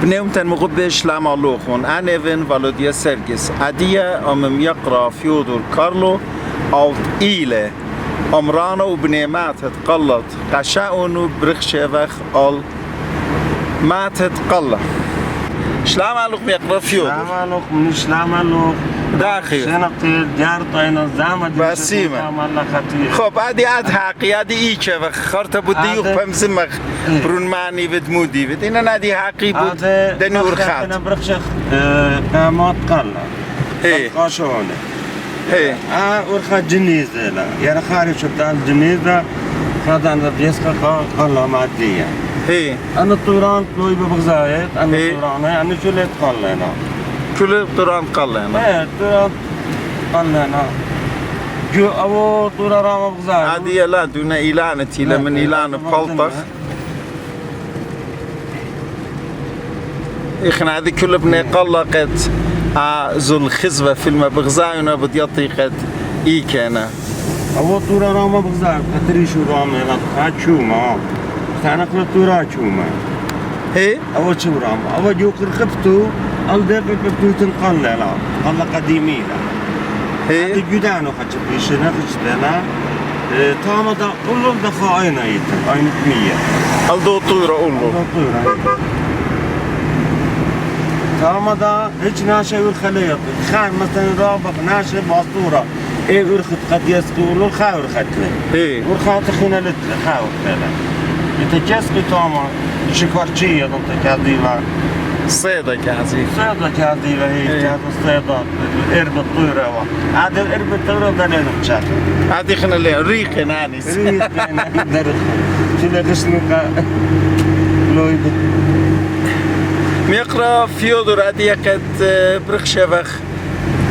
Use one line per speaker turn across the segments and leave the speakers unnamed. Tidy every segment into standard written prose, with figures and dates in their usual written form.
بنيومتن مغبش لما لوخون أنيفن فالوديا سيرجس أديا أمم يقرأ فيودور كارلو أو إيلة أمرانا وبنيمات تقلط قشاونو برخشيفخ أل ما تتقلط شلام علوك بيقرأ فيودور
شلام علوك من شلام علوك
داخل
شنقتي جارت أين الزامة
بسيمة خب أدي حقي أدي إيشة وخرت بديوخ بمزمخ برون معني بدمودي بد إن أدي حقي بود دنور خات
أنا برخشخ كامات قلة
إيه
قاشونة
إيه
ورخا جنيزة لا يعني خارج شبتال جنيزة هذا أنا بيسخ قلة معدية
إيه
أنا الطوران تلوي ببغزايت أنا الطوران يعني شو اللي تقلة هنا
كل الطوران قلنا
إيه الطوران قلنا جو أبو طورا رام بغزايت
هذه لا دون إيلانتي لمن إيلان بقلطخ إخنا هذه كل ابن قلقت ذو الخزبة في المبغزاينا بديطي قد إيكانا
أبو طورا رام بغزايت قتري شو رام هنا شوما أنا كل طورا شوما
إيه
أول شو رام أول جو خفتو الدقيق بتوتن قلة لا قلة قديمين
إيه
الجدانو خدش بيشنا خدش لنا تامدا أولو دفع أين أيتم أين كمية
الدو طورة أولو
تامدا هيك ناشا والخليط خان مثلا رابق ناشا باسطورة إيه ورخت قد يسقولو خاور ختله
إيه
ورخات خينا لتله خاور ختله يتجسقي تاما شكورشية ضمت كاذيبا
صيدة كازي
صيدة كاذيبا هي كانت الصيدة الإرب الطيرة هذا الإرب الطيرة دلنا مشاكل
هذه خنا اللي ريق نانيس
ريق درخ شو اللي غشنوك لوي
ميقرا فيودور أديا قد برخشفخ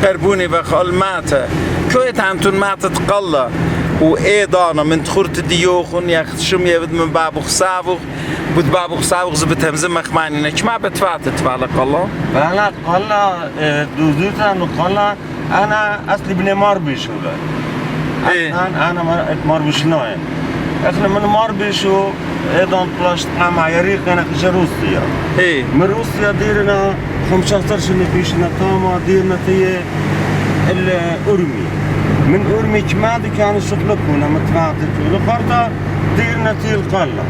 قربوني بخ الماتا كويت عمتون ماتا تقلى وإيضانا من تخورت ديوخون ياخد شمية بد من بابو خسابوخ بود بابو خسابوخ زبت همزم مخماني نك ما بتفات تفعل قلا
أنا قلا دوزوتا نقلا أنا أصلي بني ماربيشو أنا ماربيشناين إحنا من ماربيشو أيضا بلاش مع يريق أنا في روسيا
إيه
من روسيا ديرنا 15 سنة فيشنا تاما ديرنا تيه الأورمي من أورمي كمادي كان شغلكونا متفاعل شغل فردا ديرنا تيه القلة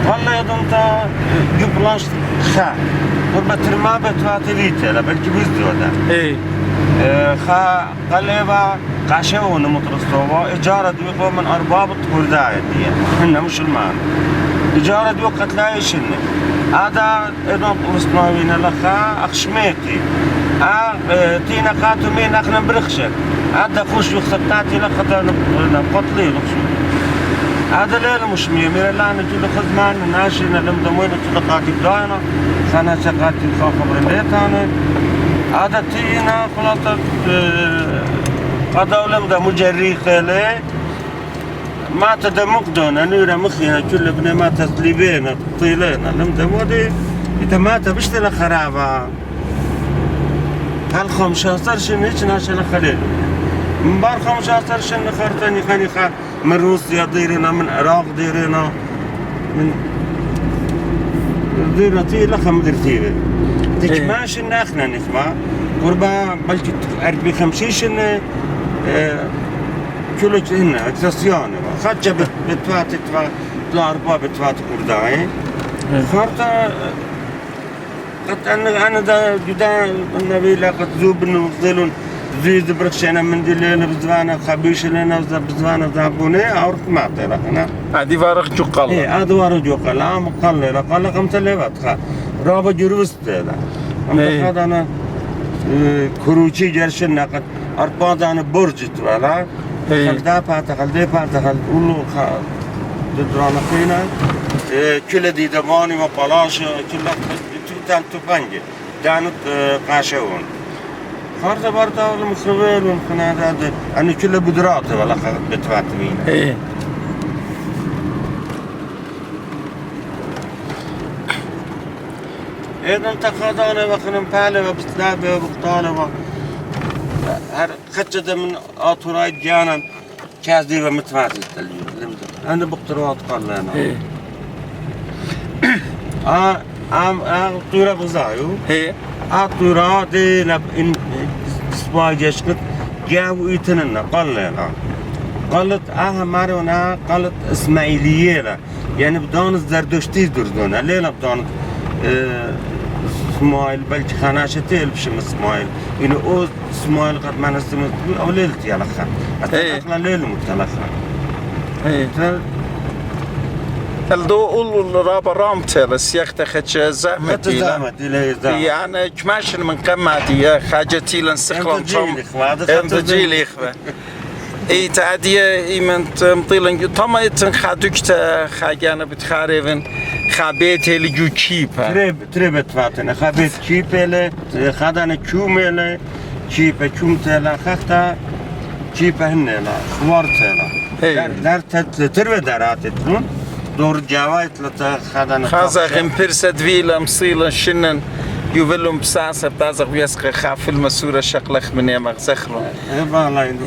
قلة يضمتا جبلاش خا قربة ما بتفاتليته لا بلكي بيزدو ده
إيه
خا قلبا قاشون مترصوبة إجارة دوقوا من أرباب الطرداية دي هنا مش المعنى إجارة دوقت لا يشنك هذا إذن قرصناوين لخا أخشميتي تينا قاتو مين أخنا برخشك هذا خوش يخسبتاتي لخطا نبقطلي لخشو هذا ليلة مش ميمير الله نجي خزمان ناشينا لمدموين تلقاتي بداينا خانا شقاتي خبر الليتانا هذا تينا خلاصة هذا لمدة مجري خيلي ما تدمق دونا نورا مخينا كل ابن ما تسليبين طيلين لمدة مودي إذا مات بشتنا خرابة هل 15 سنة هيك ناشنا خليل من بار 15 سنة خرطاني خاني خا من روسيا ديرنا من العراق ديرنا من ديرنا تيلا خمدر تيلا ديك ماشي ناخنا نسمع قربا بلكي 40-50 سنة كله هنا اكسسيانه خدجة بتفات طلع أربعة بتفات كرداي خرطة قد أنا دا جدا النبي لا قد زوب إنه مفضلون زيد بركشنا من دلنا بزوانا خبيش لنا بزوانا زابوني أو ما ترى هنا
هذه فارق جوقلا
إيه هذا فارق جوقلا مقلة قال لكم تلفت خا رابع جروست هذا هذا أنا كروشي جرشنا قد أربعة أنا برجت ولا خلدا خل أولو خا درانا فينا كل دي دماني وبلاش كل تان تفنج دانت قاشون فرد برتا المخبر والخناد هذا أنا كله بدرات ولا بتفاتمين
إيه
إذا انتقدنا وخنم بالي وبستلابي وبقطالة هر خدشة من أطراء جانا كازدي ومتفاتل أنا بقتروات قال لنا طيرة بزايو
هي
الطيرة دي إن سواجش قد جاو يتننا قالت مارونا قالت إسماعيلية يعني بدون زردشتي دردونا ليلة بدون اسماعيل بلش خاناشتي بشم اسماعيل إنه أو اسماعيل قد ما نسمع أو ليلتي على خان أتأكل ليل متلخا
الدو أول رابع رامتر السياق تخدش زحمة يعني كماش من قمة خاجتي لنسخلهم انت جيلي إخوة اي تعدي ايمنت مطيلن طما يتن خادوكتا خاجانا بتخاريفن خابيت اللي جو تشيبا
تريب فاتنا خابيت تشيبا خادانا تشوميلا تشيبا تشومتلا خختا تشيبا هنلا خوارتلا در تربه درات ترون دور جوايت لتا خادانا
خازا غمبرسد فيلا مصيلا شنن يوفلهم بساسة بتازق ويسقى خاف المسورة شقلخ من يمغ زخرون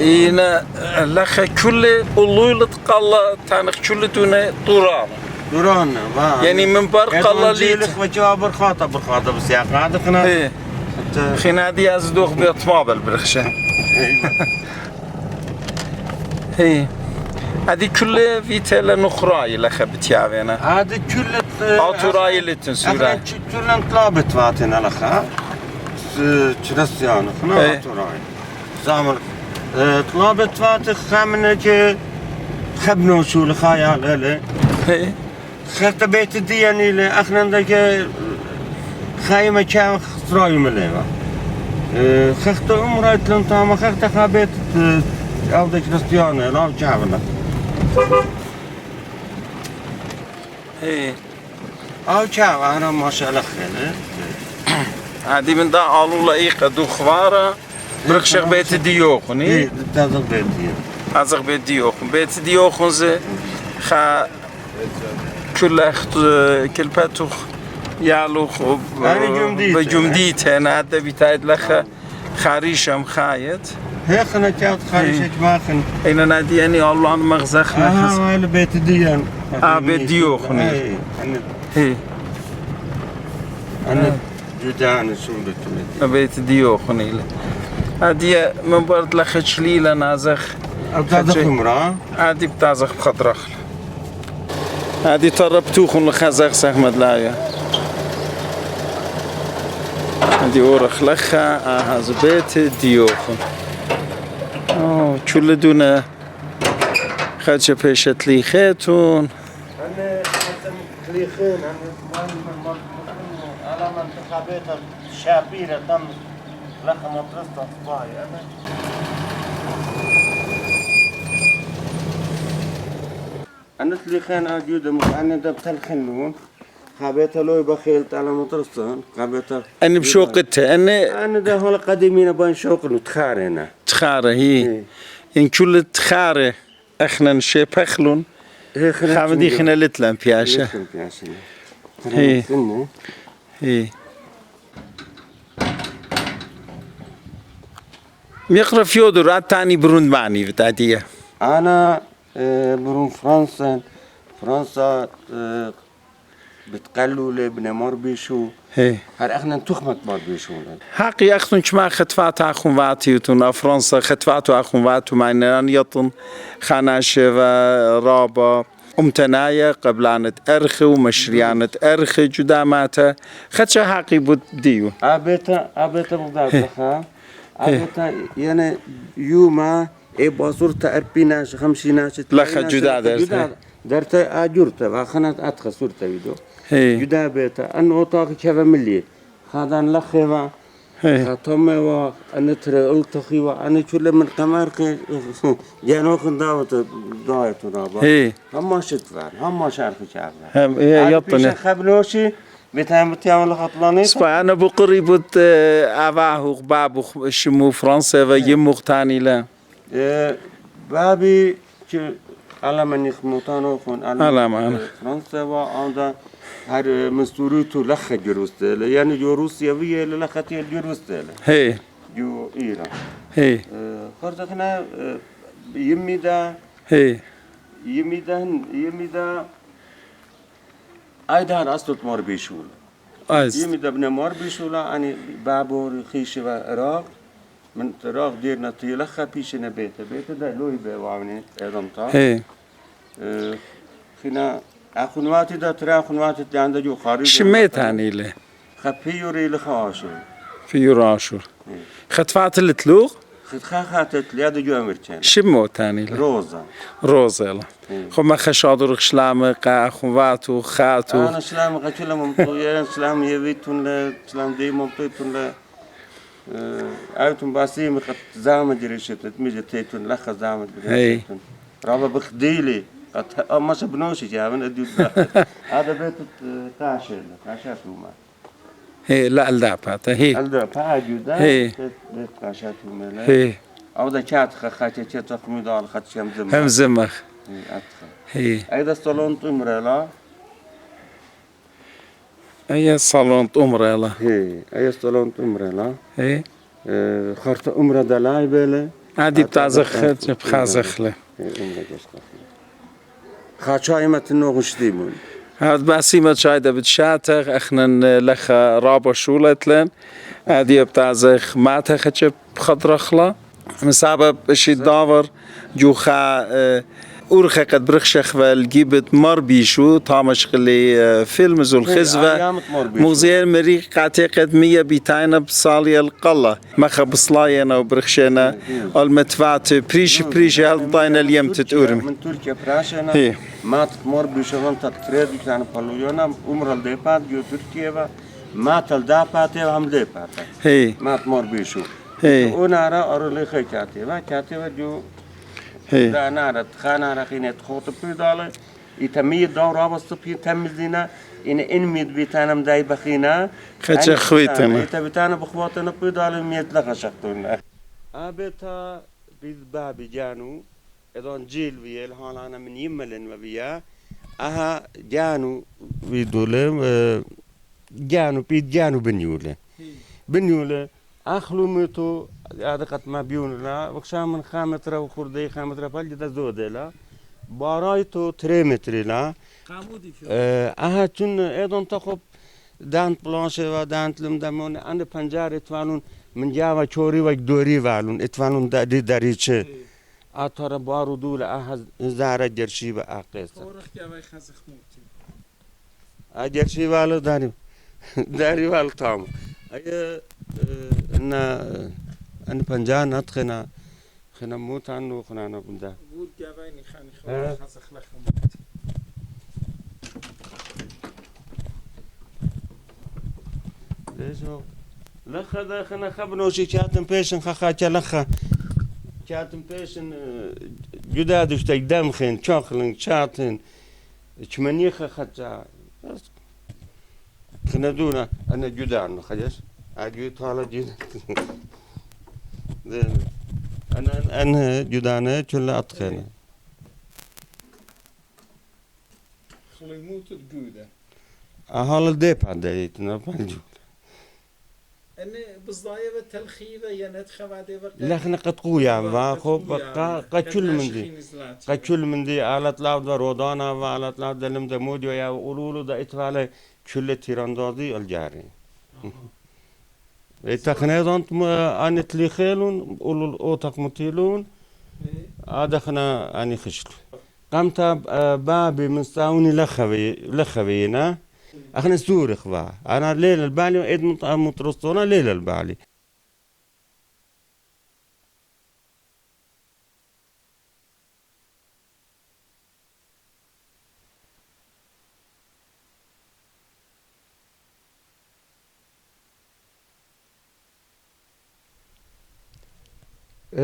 إينا لخا كل اللويلة قلا تانخ كل دونه دوران يعني من بر قلا ليت
برخاطة بس يا قاعدة خنا
خنا دي أزدوخ بيطمابل برخشة هي هذه كل فيتيلا نخراي لخا بتيابينا
هذه كل
أوتوراي اللي تنسورا
كل انطلابت فاتنا لخا ترسيان خنا أوتوراي زامر طلابت فاتك خامنة كي خبنو شو لخايا ليلة خلت بيت الدياني لأخنا عندك خايمة كان خسراي مليبا خخت عمرات لنطامة خخت خابيت أو ذا كريستيانة لا جابنا
إيه
أو جاب أنا ما شاء الله خير
هذه من دا قالوا لقيقة دو خوارة برخشق بيت ديوخن
إيه تازق بيت ديوخن
تازق بيت ديوخن بيت ديوخن زي خا كل أخت كل باتوخ يالوخ بجمديت هنا هذا بيتايد لخا خاريشة مخايت
هيخنا كانت خارجة ماخن
أنا نادي يعني الله أنا مغزخنا
هذا بيت ديان
بيت ديوخني
هي أنا جدعان سولة
بيت ديوخني هذه من برد لخش ليلة نازخ
بتازخ مرا
هذه بتازخ بخضرخ هذه طربتوخن لخزخ سهمد لايا هذه أورخ لخا هذا بيت ديوخن كل دونا خدش بيشت لي خيتون
أنا كليخين أنا على منطقة شابيرة تم لخا مطرسة صباي أنا كليخين أجود أنا دبتل خنون خابيتها لو بخيلت على مطرسة خابيتها
أنا بشوقتها
أنا ده هلا قديمين بين شوق وتخار هنا
تخارة هي إن كل تخارة إحنا شيء بخلون خامدي خنا لتلم بياشة هي ميقرأ فيودور عتاني برون معني بتاعتيه
أنا برون فرنسا بتقلوا لي بنمر بيشو
هر
اخنا تخمت بار بيشو
حقي اخن شما خطفات اخون واتيوتون فرنسا خطفات اخون واتو معنان يطن خاناش و رابا امتنايا قبلانة ارخ ومشريانة ارخ جداماتا خدش حقي بود ديو
ابيتا بغداد لخا ابيتا يعني يوما اي بازورتا اربيناش خمسيناش
لخا جدا
درتا اجورتا واخنات اتخ صورتا فيديو جدا بيتا انه طاق كذا ملي خادان لخيوا خاتموا ان ترى التخي وانا كل من قمر جانو خنداوت دايت رابا هم شتفان هم شارخ شارخ
هم يطن
خبلوشي بتعمل خطلاني
سبا انا بقريبت اباه بابو شمو فرنسا ويمو ثاني لا
بابي على من يخمطانو خون
على
فرنسا وعند هر مستوريتو لخ جروستل يعني جو روسيا ويا لخاتي جروستل
هي
جو ايران
هي
خرجنا يميدا
هي
يميدا ايدان استوت مور بيشول
از
يمي دبنا مار بيشولا أني بابور خيشة وعراق من عراق ديرنا تيلخا بيشنا بيت ده لوي بيوامني أيضا تا
هي
خنا أخواتي ده ترى أخواتي ده عنده جو خارج
شميت هاني له
خبيوري لخاشو
في يوراشور خطفات التلوغ
خد خاتت لياد جو أمريكان
شمو تاني له
روزا
روزيلا خو ما خشادر خشلامة قا أخواتو خاتو
أنا سلام قتلا ممطوية سلام يبيتون لا سلام دي ممطويتون لا أيتون باسي مخت زامة جريشت ميجي تيتون لخ زامة جريشتون رابا بخديلي ما سبنوشي جابن أديو هذا بيت كاشر كاشاتوما
هي لا الدعبات هي
هذا باجو ده
هي.
بيت كاشاتوما لا
هي
أو ده شات خاتي تخمي دال خات شام زم
هم زمخ
أدخل
هي
أيضا صالون تمرلا
هي صالون أمريلا
هي أي صالون تمرلا
هي
خرط عمره دلای بله
عادي بتاع زخت بخازخله
عمره جسخ خاچای مت نوغش دیمون
هاد باسيمة شايدة بتشاتر اخنا لخا رابا شولتلن هادي بتاع زخ ما تخدش بخضرخلا مسبب اشي داور جوخا أورخا قد برخشخ والجيبت مر بيشو طامش قلي فيلم زول خزوة مغزير مريق قد 100 بيتاينا بصالية القلة مخا بصلاينا وبرخشنا المتفات بريش هالضاينا اليوم تتورمي
من تركيا براشنا
هي.
ما تمر بيشون تتريد كان بالويونا عمر الديبات جو تركيا ما تلدابات هم ديبات
هي
ما تمر بيشو
هي
ونارا أرولي خي كاتي جو
هي
دا نارا خانا رخينة خوت بيدالة يتميد دورا بستبي تمزينا إن ميد بيتانم داي بخينا
خدش خويتنا
بيتانا بخواتنا بيدالة ميت لغا شقتونا أبيتا بيد بابي جانو إذن جيل ويا الحالانا من يملن وبيا أها جانو بيدولة جانو بيد جانو بنيولة أخلو ميتو هذا قد ما بيوننا وكشام من خامترا وخردي خامترا فالجدا زودلا بارايتو 3 متر لا أها چون أيضا تخب دانت بلانشه و دانت لم دمون أنا پنجار اتوانون من جاوا چوری و دوری والون اتوانون دادی دریچه آتار بارو دول أها زارا جرشي و آقیسا جرشي والو داري والو تام أيه أنا پنجاه نت خنا موت عنو خنا نبنده
بود جوانی خانی خزخ لخم
ليشو لخا ده خنا خبنوشي كاتم بيشن خاچا لخا كاتم بيشن جدادش تقدم خين شاخلن شاتن چمنيخ خاچا خنا دونا أنا جدان خجش أجي طالع جدا أنا جدانة كلها أتخنى
خليموت الجودة
أهلا ديب عندي تنافنجو
أنا بصدايا بالتلخيبة ينتخب عدي بركة
لا خنا قد قويا واخو قد كل من دي آلات لعب ورودانا وآلات لعب دلم دموديو يا أولولو دا إتفالي كل تيراندازي الجاري تخنيضان أنا تليخيلون أولو أوتك متيلون هذا خنا أنا خشلو قمت بابي مستعوني لخوينا أخنا سورخ با أنا ليل البالي وإيد مترسطونا ليل البالي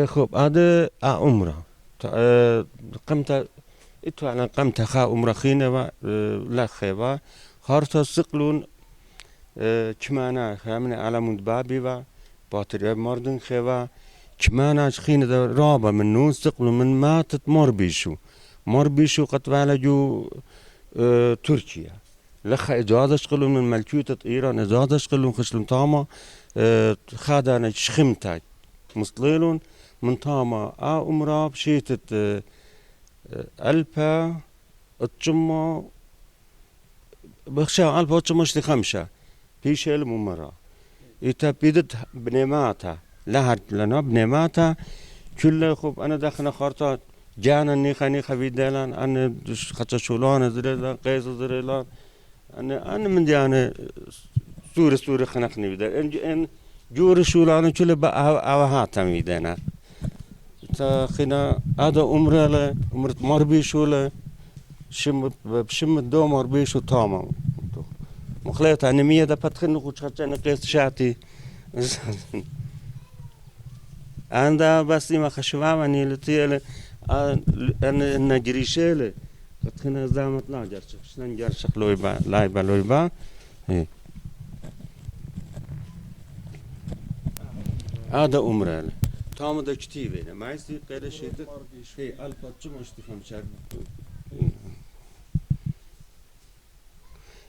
خب هذا عمره قمت اتوعنا قمت خا عمره خينا لا خيبا خارطة سقلون كمانا خامن على مود بابي با باتريا مردن خيبا كمانا خينا دا رابا من نون سقلون من ما تتمر بيشو قد والا جو تركيا لخا إجازة شغلون من ملكية إيران إجازة شغلون خشلون تاما خادانا شخمتا مصليلون من تاما أمرا بشيتت ألبا الجمع بخشا ألبا الجمع شتي 5 پیش الممرا ایتا بیدت بنیماتا لهر لنا بنیماتا كل خوب انا داخل خارطات جانا نيخا بيدالان انا خاطر شولان زريلان قيس زريلان انا من دي انا سوري خنقني بدا ان جور شولان كل اوهاتا ميدانا تا خنا هذا عمره مربي شوله شم دو مربي شو تمام مخليت انا 100 ده فتخن خوش انا قيس شاتي عندها بس ما خشوا مني لتيله انا نجريشله فتخنا زامت لا جرش شلون جرش لويبا لويبا هذا عمره تمام ده كتيبه ما يصير غير شيء هي الفا مش تفهم شر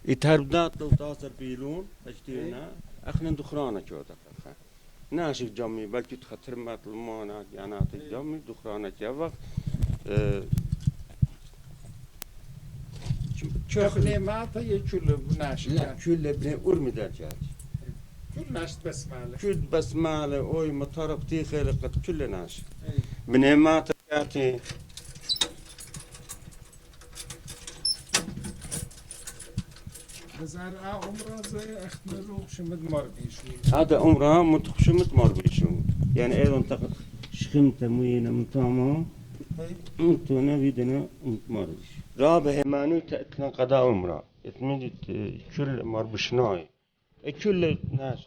يتهربدات لو تاثر بيلون اجتينا اخنا دخرانه كوتا ناشف جمي بلكي تخطر مات المانا يعني جمي دخرانه كيفك
شوفني ما تي كل بناش
لا كل بني ارمي درجات
كل ناس بسماله
كل بسماله اوي مطرب تي خلقت كل ناس بني ما تكاتي
بزار عمره زي اختنلو شمد مربيشو
هذا عمره متخشمت مربيشو يعني ايضا تقد شخمت موينه مطامه انتونا بيدنا مربيش رابع همانو تأتنا قضاء عمره اتمنى كل مربشناي كل ناس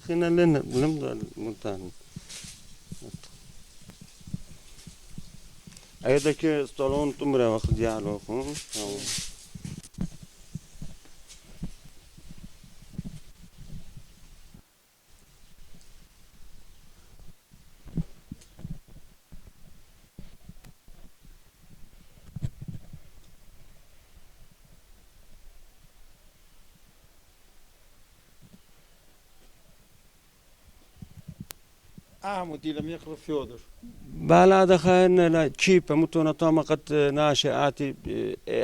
خلينا لنا نمضى المنتان ايضا كي اسطالون تمرة وقت ديالو
مدي لم يقرب فيودر
بالا دخلنا لا تشيبا متونا طامقت ناشئاتي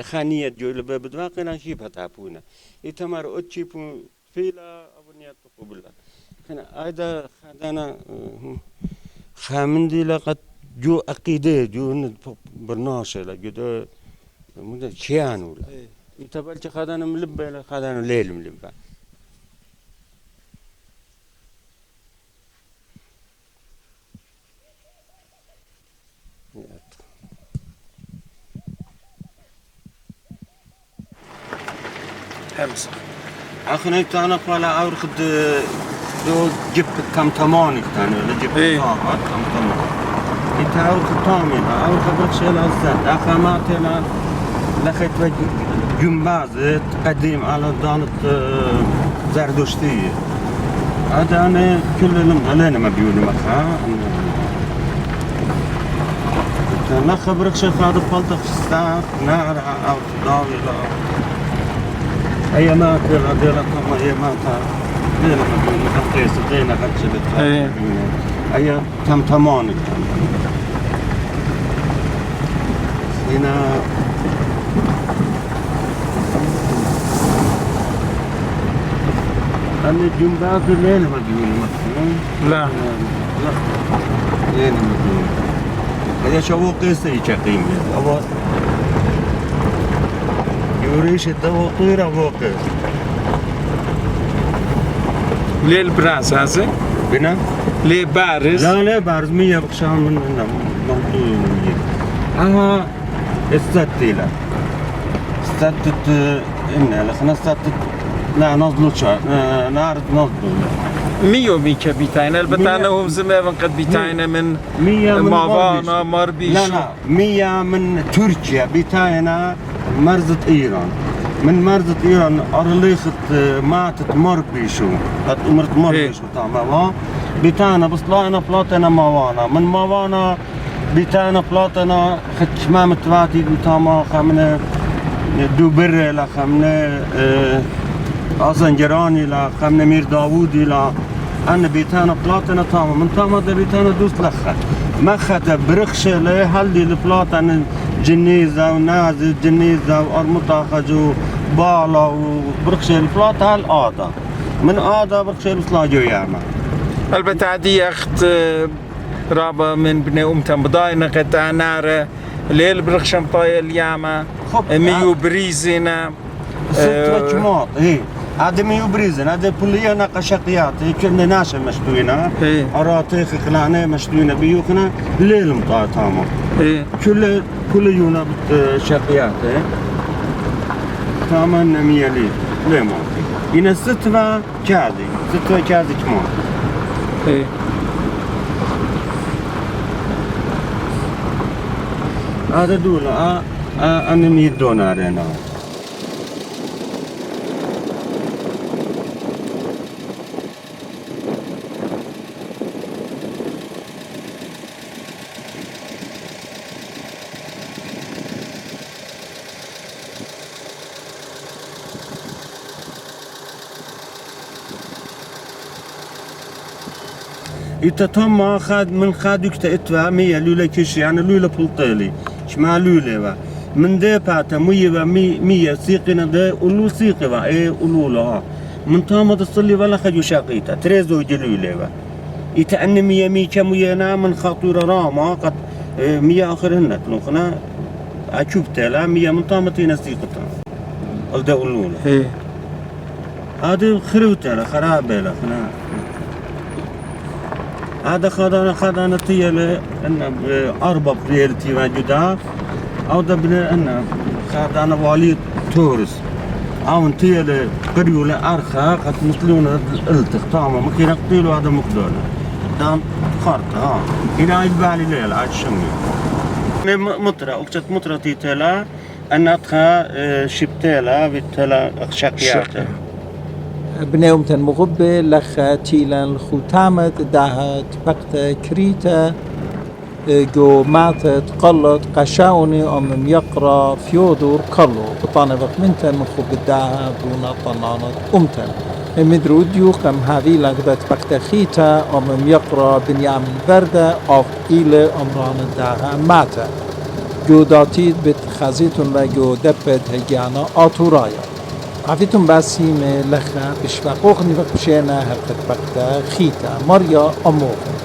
خانية جول بدواقنا شيبها تعبونا يتمر اتشيبو فيلا ابنيات قبل خنا ايضا خدانا خامندي لقد جو عقيدة جو برناش لا جو مد شيانو لا يتبلش خدانا ملبا خدانا ليل ملبا
همسة
اخنا تانا قال اورخد دو جبت كم تمانك تاني ولا جبت كم تمان يتعاو ختامنا أو خبرك شيء لازم أخاماتنا لخيت جنبازة قديم على دانة زردشتية هذا أنا كل علينا ما بيقولوا مخا لا خبرك شيء هذا فلتة في الساعة نار أو داوي لا أي ما تلا ديلا كم أي ما تا ديلا ما بيقولوا خمسة دينا خمسة أي تم تمانك هنا أنا جنبات الليل ما بيقولوا
لا
لا لين ما بيقولوا هذا شو قصة يشقيم أبغى يوريش الدواء طيرة فوقه
ليه البراز هذا؟
بنا
ليه بارز؟
لا بارز 100 بخشان من هنا منطوي أما استتيلا استتت إن لخنا استتت لا نزلوا شا نار نزلوا
100 ميكا بيتاينا البتانا هم زمان قد بيتاينا من مافانا مربيشو
لا 100 من تركيا بيتاينا مرزة إيران من مرزة إيران أرليخت ماتت مربيشو قد أمرت مربيشو تمام بيتانا بس لاينا بلاتنا ماوانا من ماوانا بيتانا بلاتنا ختشمام تواتي تمام خمنا دوبر لا خمنا أزنجراني لا خمنا مير داوودي لا أنا بيتانا بلاتنا تمام من تمام ده بيتانا دوس لخت ما خد برخشة له هالدي البلاتنا جنيزة ونازل جنيزة وأرمطة خجو بالا وبرخشة البلات هالآدا من آدا برخشة السلاجو ياما
البته عادي أخت رابا من بني أمتن بضاينا قطع نار ليل برخشم طايا الياما ميو بريزنا
ست وجماط إيه هذا ميو بريزن هذا كلية نقشقيات كنا ناشا مشتوينا أراتيخ خلانة مشتوينا بيوخنا ليل مطاع تاما كل يونا شقيات تاما نمية ليل ليمون هنا ستة كادي جماط هذا دولا أنا 100 دولار هنا يتتم خاد من خادك تأتوا 100 لولا كش يعني لولا بلطيلي شما لولا من ده باتا 100 سيقنا ده ولو سيقوا ايه ولولا من تام تصلي ولا خجو شاقيتا تريزو جلولا يتأني 100 كم ويانا من خاطر راما قد 100 آخرهن تلوخنا أشوف تلا 100 من تامتين سيقتا ده ولولا هذا خروتة خرابة لخنا هذا خدانا تيلا إن أربع ريالتي موجودة أو ده بنا إن خدانا والي تورس أو تيلا قريولا أرخا قد مسلونا التختامة ممكن نقتلوا هذا مقدار دام خارطة هنا يبالي ليل عاد شمي مطرة وقت مطرة تيلا أن أتخا شبتيلا بتلا شقيات
بنيوم مغبة لخ تيلان الختامة دهت بقت كريتا جو ماتت قلت قشاوني أم يقرا فيودور قلو بطانبق منتن مخوب الداها بونا طنانت أمتن مدرود يوقم هذه لقدت بقت خيتا أم يقرا بنيامن وردة أو إلى أمران الداها ماتا جو داتيد بتخزيتون وجو دبت هجانا آتورايا عفيتم باسيم لخا بشفاقوخ نفق بشينا هرقت بقتا خيتا مريا أموخ